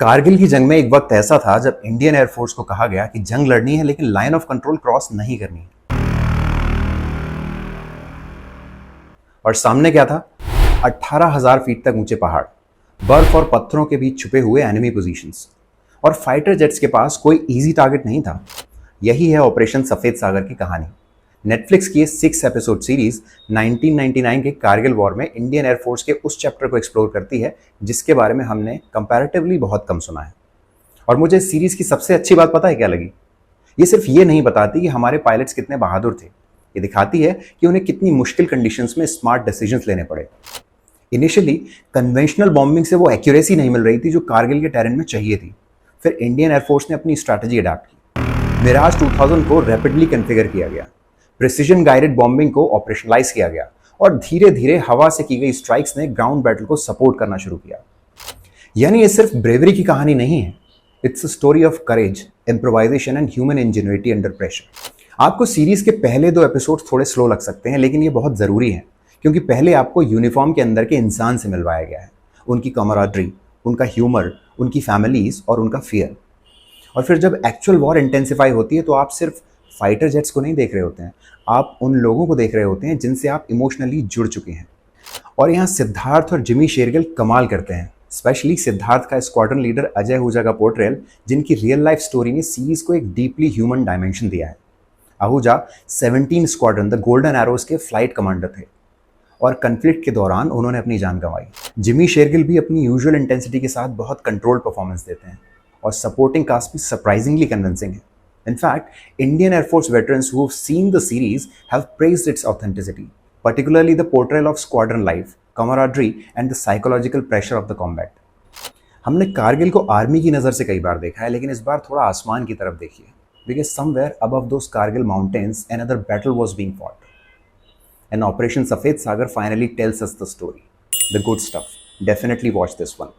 कारगिल की जंग में एक वक्त ऐसा था जब इंडियन एयरफोर्स को कहा गया कि जंग लड़नी है लेकिन लाइन ऑफ कंट्रोल क्रॉस नहीं करनी है। और सामने क्या था? 18,000 फीट तक ऊंचे पहाड़, बर्फ और पत्थरों के बीच छुपे हुए एनिमी पोजीशंस, और फाइटर जेट्स के पास कोई इजी टारगेट नहीं था। यही है ऑपरेशन सफेद सागर की कहानी। नेटफ्लिक्स की 6 एपिसोड सीरीज 1999 के कारगिल वॉर में इंडियन एयरफोर्स के उस चैप्टर को एक्सप्लोर करती है जिसके बारे में हमने कंपैरेटिवली बहुत कम सुना है। और मुझे इस सीरीज की सबसे अच्छी बात पता है क्या लगी? ये सिर्फ ये नहीं बताती कि हमारे पायलट्स कितने बहादुर थे, ये दिखाती है कि उन्हें कितनी मुश्किल कंडीशंस में स्मार्ट डिसीजंस लेने पड़े। इनिशियली कन्वेंशनल बॉम्बिंग से वो एक्यूरेसी नहीं मिल रही थी जो कारगिल के टेरेन में चाहिए थी। फिर इंडियन एयरफोर्स ने अपनी स्ट्रैटेजी अडॉप्ट की। मिराज 2000 को रैपिडली कॉन्फ़िगर किया गया, प्रिसीजन गाइडेड बॉम्बिंग को ऑपरेशनलाइज किया गया, और धीरे धीरे हवा से की गई स्ट्राइक्स ने ग्राउंड बैटल को सपोर्ट करना शुरू किया। यानी ये सिर्फ ब्रेवरी की कहानी नहीं है, it's a story of courage, improvisation and human ingenuity under pressure. आपको सीरीज के पहले 2 एपिसोड थोड़े स्लो लग सकते हैं, लेकिन ये बहुत ज़रूरी है क्योंकि पहले आपको यूनिफॉर्म के अंदर के इंसान से मिलवाया गया है, उनकी कमराडरी, उनका ह्यूमर, उनकी फैमिलीज और उनका फियर। और फिर जब एक्चुअल वॉर इंटेंसिफाई होती है तो आप सिर्फ फाइटर जेट्स को नहीं देख रहे होते हैं, आप उन लोगों को देख रहे होते हैं जिनसे आप इमोशनली जुड़ चुके हैं। और यहाँ सिद्धार्थ और जिमी शेरगिल कमाल करते हैं, स्पेशली सिद्धार्थ का स्क्वाड्रन लीडर अजय आहूजा का पोर्ट्रेयल, जिनकी रियल लाइफ स्टोरी ने सीरीज को एक डीपली ह्यूमन डायमेंशन दिया है। Ahuja 17 squadron the golden arrows के फ्लाइट कमांडर थे और कन्फ्लिक्ट के दौरान उन्होंने अपनी जान गंवाई। जिमी शेरगिल भी अपनी यूजुअल इंटेंसिटी के साथ बहुत कंट्रोल्ड परफॉर्मेंस देते हैं और सपोर्टिंग कास्ट भी सरप्राइजिंगली कन्विंसिंग है। In fact, Indian Air Force veterans who've seen the series have praised its authenticity, particularly the portrayal of squadron life, camaraderie, and the psychological pressure of the combat. हमने कारगिल को army की नज़र से कई बार देखा है, लेकिन इस बार थोड़ा आसमान की तरफ देखिए, because somewhere above those Kargil mountains, another battle was being fought. And Operation Safed Sagar finally tells us the story. The good stuff. Definitely watch this one.